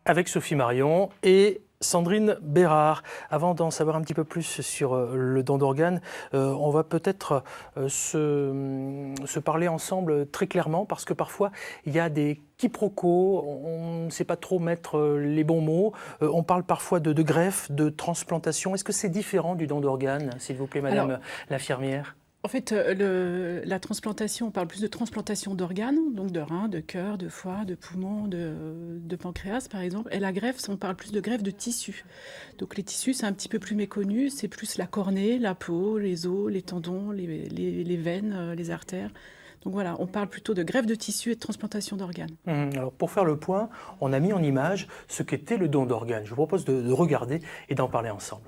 avec Sophie Marion et Sandrine Bérard. Avant d'en savoir un petit peu plus sur le don d'organes, on va peut-être se parler ensemble très clairement, parce que parfois il y a des quiproquos, on ne sait pas trop mettre les bons mots, on parle parfois de greffe, de transplantation. Est-ce que c'est différent du don d'organes, s'il vous plaît, madame l'infirmière ? En fait, la transplantation, on parle plus de transplantation d'organes, donc de reins, de cœur, de foie, de poumons, de pancréas par exemple. Et la greffe, on parle plus de greffe de tissus. Donc les tissus, c'est un petit peu plus méconnu, c'est plus la cornée, la peau, les os, les tendons, les veines, les artères. Donc voilà, on parle plutôt de greffe de tissus et de transplantation d'organes. Alors pour faire le point, on a mis en image ce qu'était le don d'organes. Je vous propose de regarder et d'en parler ensemble.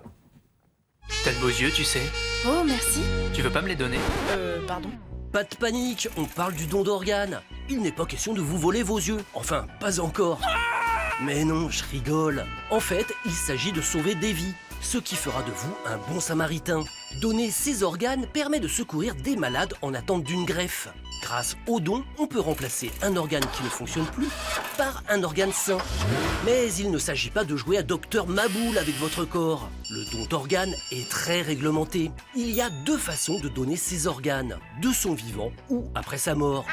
T'as de beaux yeux, tu sais. Oh, merci. Tu veux pas me les donner? Pardon? Pas de panique, on parle du don d'organes. Il n'est pas question de vous voler vos yeux. Enfin, pas encore. Mais non, je rigole. En fait, il s'agit de sauver des vies, ce qui fera de vous un bon samaritain. Donner ses organes permet de secourir des malades en attente d'une greffe. Grâce au don, on peut remplacer un organe qui ne fonctionne plus par un organe sain. Mais il ne s'agit pas de jouer à Docteur Maboul avec votre corps. Le don d'organes est très réglementé. Il y a deux façons de donner ses organes, de son vivant ou après sa mort.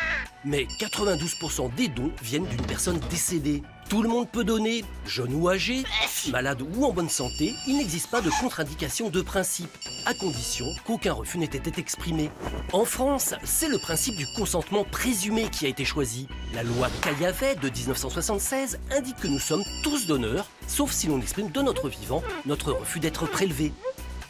Mais 92% des dons viennent d'une personne décédée. Tout le monde peut donner, jeune ou âgé, malade ou en bonne santé, il n'existe pas de contre-indication de principe, à condition qu'aucun refus n'ait été exprimé. En France, c'est le principe du consentement présumé qui a été choisi. La loi Caillavet de 1976 indique que nous sommes tous donneurs, sauf si l'on exprime de notre vivant notre refus d'être prélevé.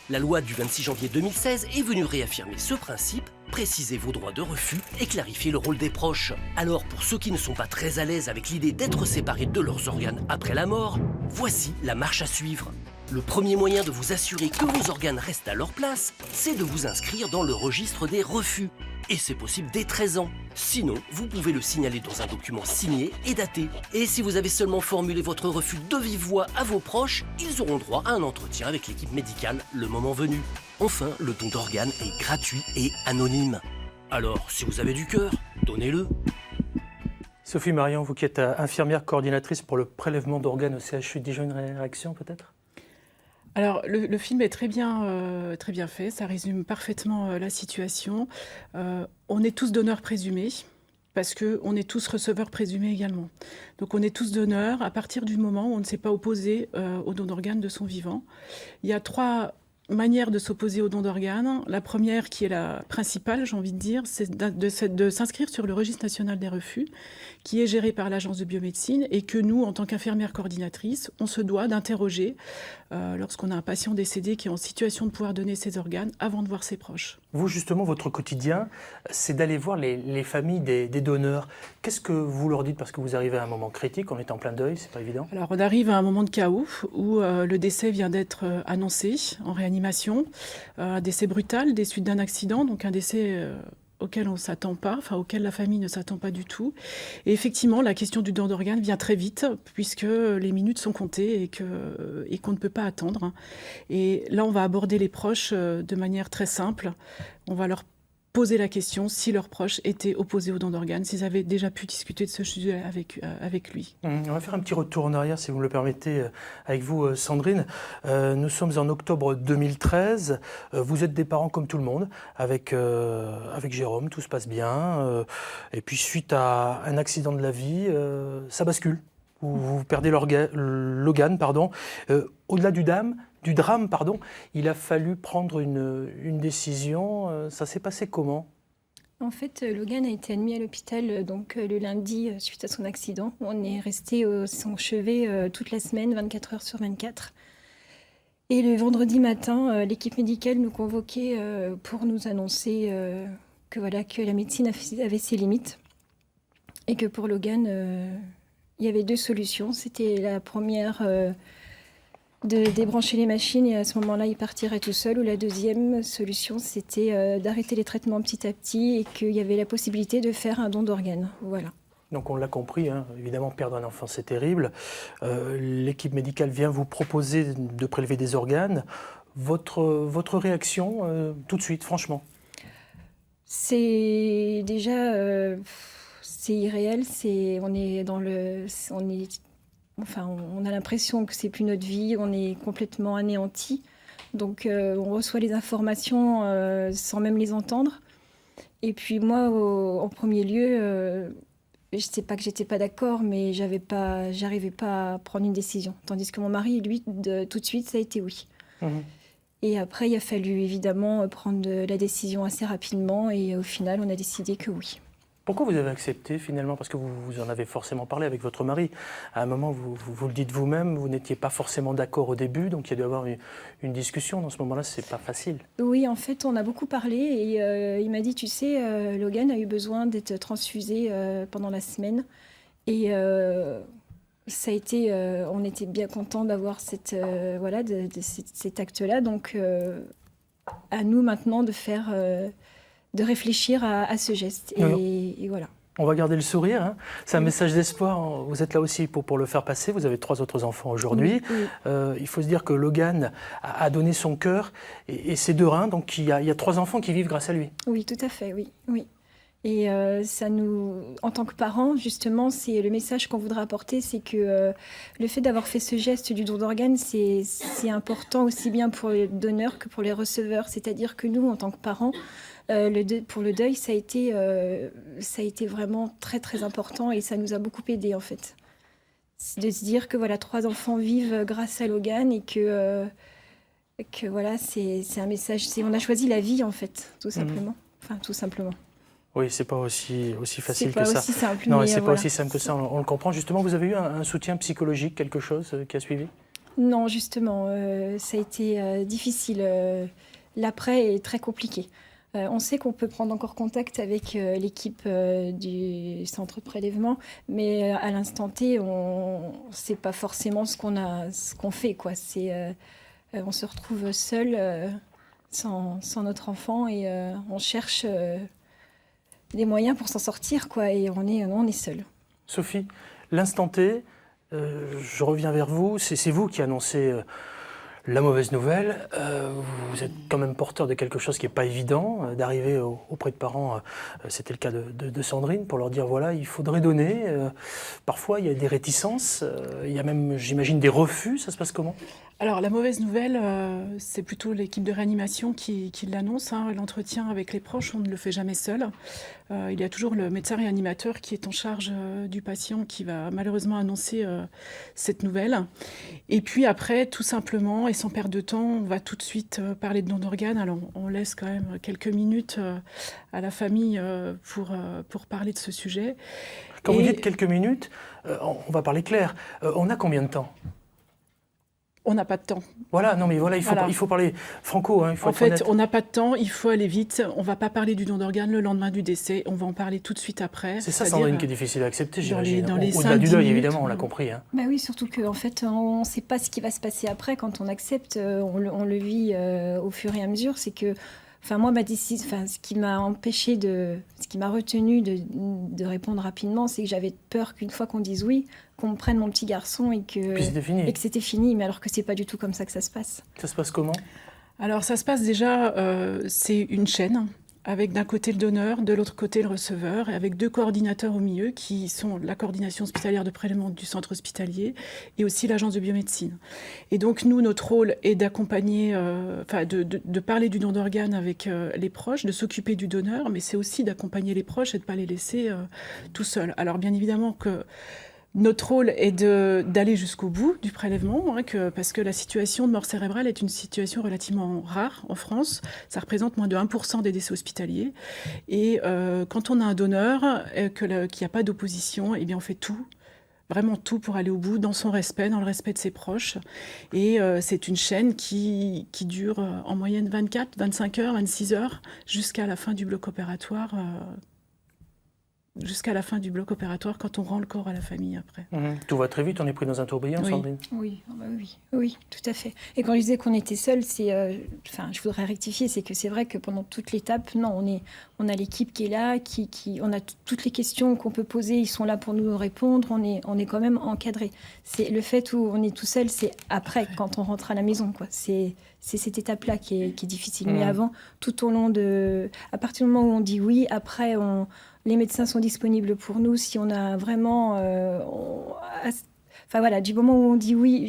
La loi du 26 janvier 2016 est venue réaffirmer ce principe, préciser vos droits de refus et clarifier le rôle des proches. Alors pour ceux qui ne sont pas très à l'aise avec l'idée d'être séparés de leurs organes après la mort, voici la marche à suivre. Le premier moyen de vous assurer que vos organes restent à leur place, c'est de vous inscrire dans le registre des refus. Et c'est possible dès 13 ans. Sinon, vous pouvez le signaler dans un document signé et daté. Et si vous avez seulement formulé votre refus de vive voix à vos proches, ils auront droit à un entretien avec l'équipe médicale le moment venu. Enfin, le don d'organes est gratuit et anonyme. Alors, si vous avez du cœur, donnez-le. Sophie Marion, vous qui êtes infirmière coordinatrice pour le prélèvement d'organes au CHU de Dijon, une réaction peut-être ? Alors, le film est très bien fait, ça résume parfaitement la situation. On est tous donneurs présumés, parce qu'on est tous receveurs présumés également. Donc on est tous donneurs à partir du moment où on ne s'est pas opposé au don d'organes de son vivant. Il y a trois manière de s'opposer au don d'organes. La première, qui est la principale, j'ai envie de dire, c'est de s'inscrire sur le registre national des refus, qui est géré par l'Agence de biomédecine et que nous, en tant qu'infirmière coordinatrice, on se doit d'interroger lorsqu'on a un patient décédé qui est en situation de pouvoir donner ses organes avant de voir ses proches. Vous, justement, votre quotidien, c'est d'aller voir les familles des donneurs. Qu'est-ce que vous leur dites? Parce que vous arrivez à un moment critique, on est en plein deuil, c'est pas évident. Alors, on arrive à un moment de chaos où le décès vient d'être annoncé en réanimation. Un décès brutal des suites d'un accident, donc un décès auquel on ne s'attend pas, enfin auquel la famille ne s'attend pas du tout. Et effectivement, la question du don d'organes vient très vite, puisque les minutes sont comptées et qu'on ne peut pas attendre. Et là, on va aborder les proches de manière très simple. On va leur poser la question si leurs proches étaient opposés au don d'organes, s'ils avaient déjà pu discuter de ce sujet avec lui. On va faire un petit retour en arrière, si vous me le permettez, avec vous, Sandrine. Nous sommes en octobre 2013. Vous êtes des parents comme tout le monde, avec Jérôme, tout se passe bien. Et puis, suite à un accident de la vie, ça bascule. Vous perdez l'organe. Au-delà du drame, il a fallu prendre une décision. Ça s'est passé comment ? En fait, Logan a été admis à l'hôpital le lundi suite à son accident. On est resté au son chevet toute la semaine, 24 heures sur 24. Et le vendredi matin, l'équipe médicale nous convoquait pour nous annoncer que la médecine avait ses limites et que pour Logan, il y avait deux solutions. C'était la première de débrancher les machines et à ce moment-là, il partirait tout seul. Ou la deuxième solution, c'était d'arrêter les traitements petit à petit et qu'il y avait la possibilité de faire un don d'organes. Voilà. Donc on l'a compris, évidemment, perdre un enfant, c'est terrible. L'équipe médicale vient vous proposer de prélever des organes. Votre réaction, tout de suite, franchement? C'est déjà... c'est irréel, on est on a l'impression que c'est plus notre vie, on est complètement anéanti. Donc on reçoit les informations sans même les entendre. Et puis moi, en premier lieu, je sais pas que j'étais pas d'accord, mais j'arrivais pas à prendre une décision. Tandis que mon mari, lui, tout de suite, ça a été oui. Mhm. Et après, il a fallu évidemment prendre la décision assez rapidement. Et au final, on a décidé que oui. Pourquoi vous avez accepté finalement? Parce que vous en avez forcément parlé avec votre mari. À un moment, vous le dites vous-même, vous n'étiez pas forcément d'accord au début, donc il y a dû y avoir une discussion. Dans ce moment-là, c'est pas facile. Oui, en fait, on a beaucoup parlé et il m'a dit, tu sais, Logan a eu besoin d'être transfusé pendant la semaine. Et ça a été, on était bien contents d'avoir cet acte-là. Donc, à nous maintenant de réfléchir à ce geste. Et voilà. On va garder le sourire, hein. C'est un message d'espoir. Vous êtes là aussi pour le faire passer. Vous avez 3 autres enfants aujourd'hui. Oui. Il faut se dire que Logan a donné son cœur et ses 2 reins. Donc il y a 3 enfants qui vivent grâce à lui. Oui, tout à fait, oui. Et ça en tant que parents, justement, c'est le message qu'on voudrait apporter, c'est que le fait d'avoir fait ce geste du don d'organes, c'est important aussi bien pour les donneurs que pour les receveurs. C'est-à-dire que nous, en tant que parents, pour le deuil, ça a été vraiment très très important et ça nous a beaucoup aidés en fait. C'est de se dire que voilà, 3 enfants vivent grâce à Logan et que voilà, c'est un message. On a choisi la vie en fait, tout simplement. Enfin, tout simplement. Oui, c'est pas aussi facile que ça. C'est pas aussi simple. Non, mais c'est voilà. pas aussi simple que ça, on le comprend. Justement, vous avez eu un soutien psychologique, quelque chose qui a suivi? Non, justement, ça a été difficile. L'après est très compliqué. On sait qu'on peut prendre encore contact avec l'équipe du centre de prélèvement, mais à l'instant T, on sait pas forcément ce qu'on fait, quoi. On se retrouve seul, sans notre enfant, et on cherche des moyens pour s'en sortir, quoi. Et on est seul. Sophie, l'instant T, je reviens vers vous. C'est vous qui annoncez la mauvaise nouvelle. Vous êtes quand même porteur de quelque chose qui n'est pas évident, d'arriver auprès de parents, c'était le cas de Sandrine, pour leur dire voilà, il faudrait donner. Parfois, il y a des réticences, il y a même, j'imagine, des refus. Ça se passe comment? Alors, la mauvaise nouvelle, c'est plutôt l'équipe de réanimation qui l'annonce, hein. L'entretien avec les proches, on ne le fait jamais seul. Il y a toujours le médecin réanimateur qui est en charge du patient qui va malheureusement annoncer cette nouvelle. Et puis après, tout simplement, et sans perdre de temps, on va tout de suite parler de don d'organes. Alors, on laisse quand même quelques minutes à la famille pour parler de ce sujet. Quand vous dites quelques minutes, on va parler clair. On a combien de temps? On n'a pas de temps. Voilà, non mais voilà, il faut parler franco, hein, il faut en être fait, honnête. on n'a pas de temps, il faut aller vite. On ne va pas parler du don d'organes le lendemain du décès, on va en parler tout de suite après. C'est ça, Sandrine, qui est difficile à accepter, j'imagine. Dans les Au-delà du deuil, 5-10 évidemment, on minutes. l'a compris. Hein. Bah oui, surtout qu'en fait, on ne sait pas ce qui va se passer après quand on accepte. On le vit au fur et à mesure. C'est que, moi, ce qui m'a retenu de répondre rapidement, c'est que j'avais peur qu'une fois qu'on dise oui, qu'on me prenne mon petit garçon et que c'était fini. Mais alors que c'est pas du tout comme ça que ça se passe. Ça se passe comment? Alors ça se passe déjà, c'est une chaîne avec d'un côté le donneur, de l'autre côté le receveur, et avec 2 coordinateurs au milieu qui sont la coordination hospitalière de prélèvement du centre hospitalier et aussi l'agence de biomédecine. Et donc nous, notre rôle est d'accompagner, de parler du don d'organes avec les proches, de s'occuper du donneur, mais c'est aussi d'accompagner les proches et de ne pas les laisser tout seuls. Alors bien évidemment que notre rôle est d'aller jusqu'au bout du prélèvement, parce que la situation de mort cérébrale est une situation relativement rare en France. Ça représente moins de 1% des décès hospitaliers. Et quand on a un donneur, qu'il n'y a pas d'opposition, eh bien on fait tout, vraiment tout pour aller au bout, dans son respect, dans le respect de ses proches. Et c'est une chaîne qui dure en moyenne 24, 25 heures, 26 heures, jusqu'à la fin du bloc opératoire. Quand on rend le corps à la famille après. Tout va très vite, on est pris dans un tourbillon, Oui. Sandrine? Oui, tout à fait. Et quand je disais qu'on était seuls, je voudrais rectifier, c'est que c'est vrai que pendant toute l'étape, non, on a l'équipe qui est là, on a toutes les questions qu'on peut poser, ils sont là pour nous répondre, on est quand même encadré. C'est le fait où on est tout seul, c'est après, quand on rentre à la maison, quoi. C'est cette étape-là qui est difficile. Mais avant, tout au long à partir du moment où on dit oui, après, les médecins sont disponibles pour nous si on a vraiment... Enfin voilà, du moment où on dit oui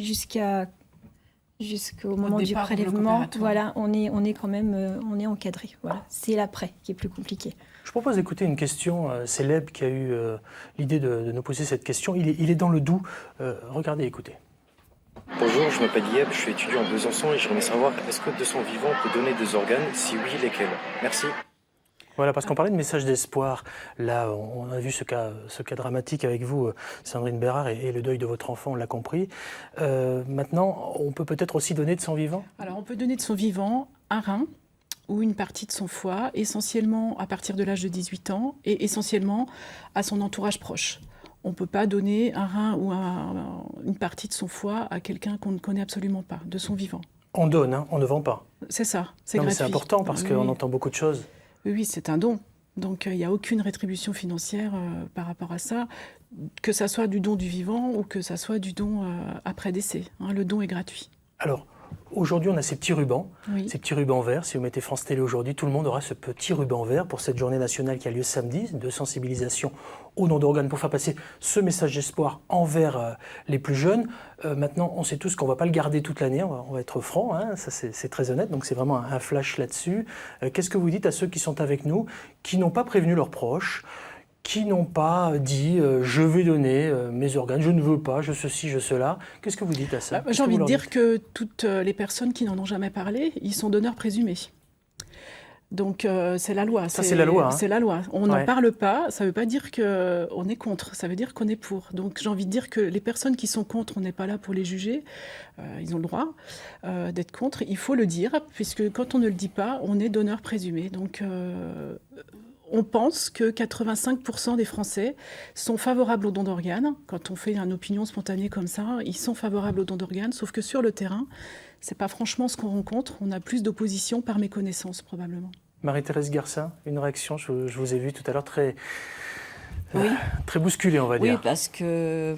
jusqu'au moment du départ, au bloc prélèvement, opératoire. voilà, on est quand même on est encadré. Voilà. C'est l'après qui est plus compliqué. Je propose d'écouter une question. C'est Leb qui a eu l'idée de nous poser cette question. Il est dans le Doubs. Regardez, écoutez. Bonjour, je m'appelle Yeb, je suis étudiant à Besançon et j'aimerais savoir, est-ce que de son vivant peut donner des organes? Si oui, lesquels? Merci. Voilà, parce qu'on parlait de message d'espoir. Là, on a vu ce cas dramatique avec vous, Sandrine Bérard, et le deuil de votre enfant, on l'a compris. Maintenant, on peut peut-être aussi donner de son vivant? Alors, on peut donner de son vivant un rein ou une partie de son foie, essentiellement à partir de l'âge de 18 ans et essentiellement à son entourage proche. On ne peut pas donner un rein ou une partie de son foie à quelqu'un qu'on ne connaît absolument pas, de son vivant. On donne, hein, on ne vend pas. C'est ça, c'est Non, mais gratuit. c'est important parce qu'on entend beaucoup de choses. Oui, c'est un don. Donc, il n'y a aucune rétribution financière par rapport à ça, que ça soit du don du vivant ou que ça soit du don après décès. Hein, le don est gratuit. Alors, aujourd'hui, on a ces petits rubans, Oui. ces petits rubans verts. Si vous mettez France Télé aujourd'hui, tout le monde aura ce petit ruban vert pour cette journée nationale qui a lieu samedi, de sensibilisation au don d'organes, pour faire passer ce message d'espoir envers les plus jeunes. Maintenant, on sait tous qu'on ne va pas le garder toute l'année, on va être franc, hein, ça c'est très honnête, donc c'est vraiment un flash là-dessus. Qu'est-ce que vous dites à ceux qui sont avec nous, qui n'ont pas prévenu leurs proches, qui n'ont pas dit je vais donner mes organes, je ne veux pas, je ceci, je cela. Qu'est-ce que vous dites à ça? J'ai envie de dire que toutes les personnes qui n'en ont jamais parlé, ils sont donneurs présumés. Donc c'est la loi. Ça, c'est la loi, hein. C'est la loi. On n'en Ouais. parle pas, ça ne veut pas dire qu'on est contre, ça veut dire qu'on est pour. Donc j'ai envie de dire que les personnes qui sont contre, on n'est pas là pour les juger. Ils ont le droit d'être contre. Il faut le dire, puisque quand on ne le dit pas, on est donneur présumé. Donc on pense que 85% des Français sont favorables au don d'organes. Quand on fait une opinion spontanée comme ça, ils sont favorables au don d'organes, sauf que sur le terrain, c'est pas franchement ce qu'on rencontre. On a plus d'opposition par méconnaissance, probablement. Marie-Thérèse Garcin, une réaction, je vous ai vu tout à l'heure très bousculée, on va Oui, dire. parce que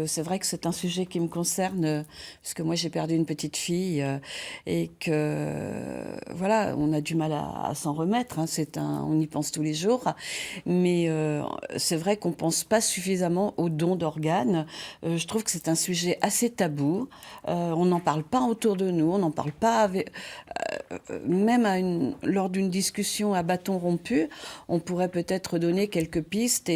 c'est vrai que c'est un sujet qui me concerne, puisque moi j'ai perdu une petite fille et que voilà, on a du mal à s'en remettre. Hein, on y pense tous les jours, mais c'est vrai qu'on pense pas suffisamment au don d'organes. Je trouve que c'est un sujet assez tabou. On n'en parle pas autour de nous, on n'en parle pas même lors d'une discussion à bâton rompu. On pourrait peut-être donner quelques pistes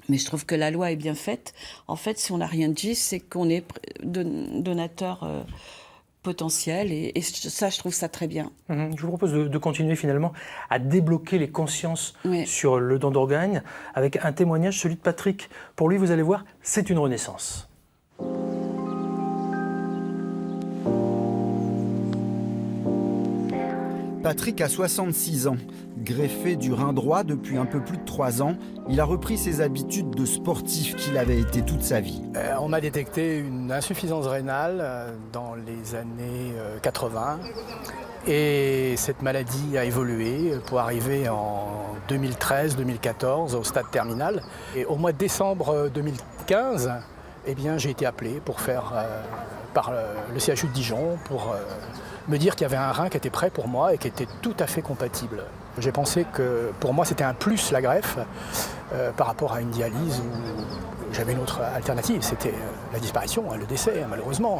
mais je trouve que la loi est bien faite. En fait, si on n'a rien dit, c'est qu'on est donateur potentiel. Et ça, je trouve ça très bien. Je vous propose de continuer finalement à débloquer les consciences Oui. sur le don d'organes avec un témoignage, celui de Patrick. Pour lui, vous allez voir, c'est une renaissance. Patrick a 66 ans. Greffé du rein droit depuis un peu plus de 3 ans, il a repris ses habitudes de sportif qu'il avait été toute sa vie. On m'a détecté une insuffisance rénale dans les années 80 et cette maladie a évolué pour arriver en 2013-2014 au stade terminal. Et au mois de décembre 2015, eh bien, j'ai été appelé pour faire par le CHU de Dijon pour me dire qu'il y avait un rein qui était prêt pour moi et qui était tout à fait compatible. J'ai pensé que pour moi c'était un plus la greffe par rapport à une dialyse où j'avais une autre alternative, c'était la disparition, le décès malheureusement.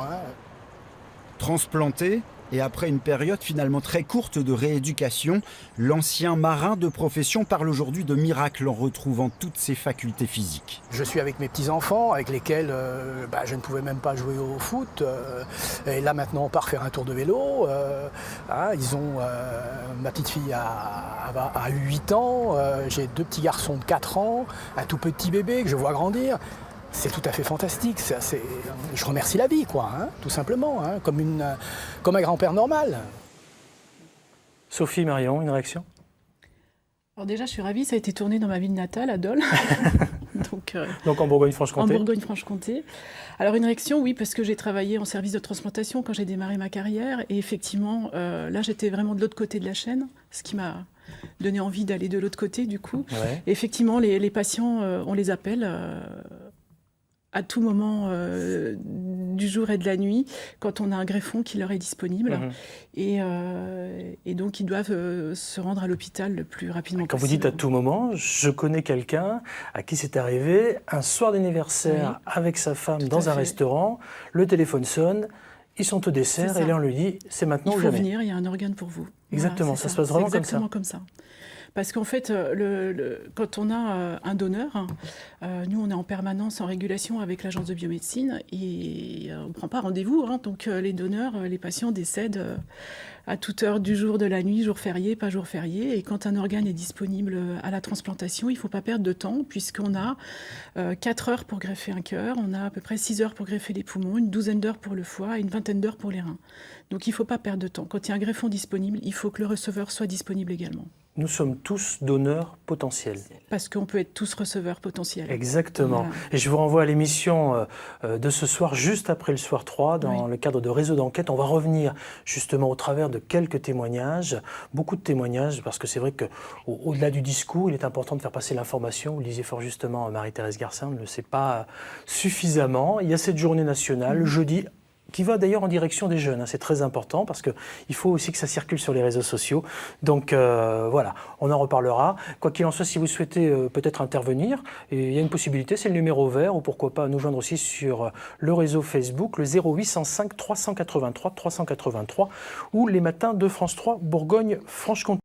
Transplanté, et après une période finalement très courte de rééducation, l'ancien marin de profession parle aujourd'hui de miracle en retrouvant toutes ses facultés physiques. Je suis avec mes petits-enfants avec lesquels je ne pouvais même pas jouer au foot. Et là maintenant on part faire un tour de vélo. Ils ont ma petite fille a 8 ans, j'ai 2 petits garçons de 4 ans, un tout petit bébé que je vois grandir. C'est tout à fait fantastique. Je remercie la vie, quoi, tout simplement, comme un grand-père normal. Sophie, Marion, une réaction? Alors déjà, je suis ravie, ça a été tourné dans ma ville natale, à Dole. Donc en Bourgogne-Franche-Comté. En Bourgogne-Franche-Comté. Alors une réaction, oui, parce que j'ai travaillé en service de transplantation quand j'ai démarré ma carrière. Et effectivement, là, j'étais vraiment de l'autre côté de la chaîne, ce qui m'a donné envie d'aller de l'autre côté, du coup. Ouais. Et effectivement, les patients, on les appelle à tout moment du jour et de la nuit quand on a un greffon qui leur est disponible. Et donc, ils doivent se rendre à l'hôpital le plus rapidement Quand possible. vous dites à tout moment, je connais quelqu'un à qui c'est arrivé un soir d'anniversaire avec sa femme dans un restaurant, le téléphone sonne, ils sont au dessert et là on lui dit c'est maintenant ou jamais. Il faut venir, il y a un organe pour vous. Exactement, Voilà, ça se passe vraiment comme ça. Exactement comme ça. Parce qu'en fait, quand on a un donneur, nous on est en permanence en régulation avec l'agence de biomédecine et on ne prend pas rendez-vous. Donc les donneurs, les patients décèdent à toute heure du jour, de la nuit, jour férié, pas jour férié. Et quand un organe est disponible à la transplantation, il ne faut pas perdre de temps puisqu'on a 4 heures pour greffer un cœur, on a à peu près 6 heures pour greffer les poumons, une douzaine d'heures pour le foie et une vingtaine d'heures pour les reins. Donc il ne faut pas perdre de temps. Quand il y a un greffon disponible, il faut que le receveur soit disponible également. Nous sommes tous donneurs potentiels. Parce qu'on peut être tous receveurs potentiels. Exactement. Voilà. Et je vous renvoie à l'émission de ce soir, juste après le soir 3, dans le cadre de Réseau d'enquête. On va revenir justement au travers de quelques témoignages, beaucoup de témoignages, parce que c'est vrai qu'au-delà du discours, il est important de faire passer l'information. Vous le disiez fort justement, Marie-Thérèse Garcin, on ne le sait pas suffisamment. Il y a cette journée nationale, jeudi, qui va d'ailleurs en direction des jeunes. C'est très important parce qu'il faut aussi que ça circule sur les réseaux sociaux. Donc voilà, on en reparlera. Quoi qu'il en soit, si vous souhaitez peut-être intervenir, il y a une possibilité, c'est le numéro vert, ou pourquoi pas nous joindre aussi sur le réseau Facebook, le 0805 383 383, ou les matins de France 3 Bourgogne-Franche-Comté.